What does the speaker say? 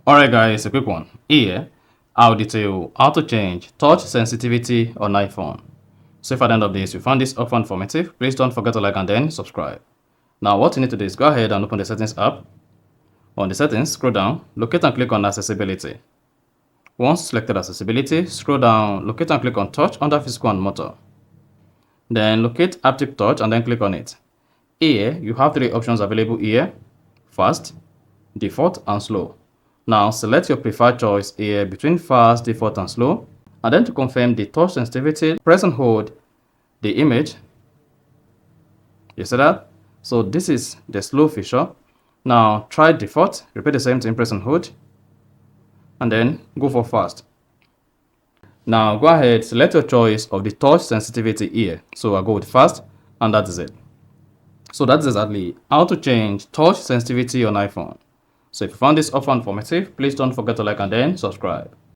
Alright guys, a quick one. Here, I'll detail how to change touch sensitivity on iPhone. So if at the end of this you found this helpful and informative, please don't forget to like and then subscribe. Now what you need to do is go ahead and open the settings app. On the settings, scroll down, locate and click on accessibility. Once selected accessibility, scroll down, locate and click on touch under physical and motor. Then locate haptic touch and then click on it. Here, you have three options available here: fast, default and slow. Now select your preferred choice here between fast, default and slow, and then to confirm the touch sensitivity, press and hold the image. You see that? So this is the slow feature. Now try default, repeat the same thing, press and hold, and then go for fast. Now go ahead, select your choice of the touch sensitivity here. So I'll go with fast, and that is it. So that's exactly how to change touch sensitivity on iPhone. So if you found this offer informative, please don't forget to like and then subscribe.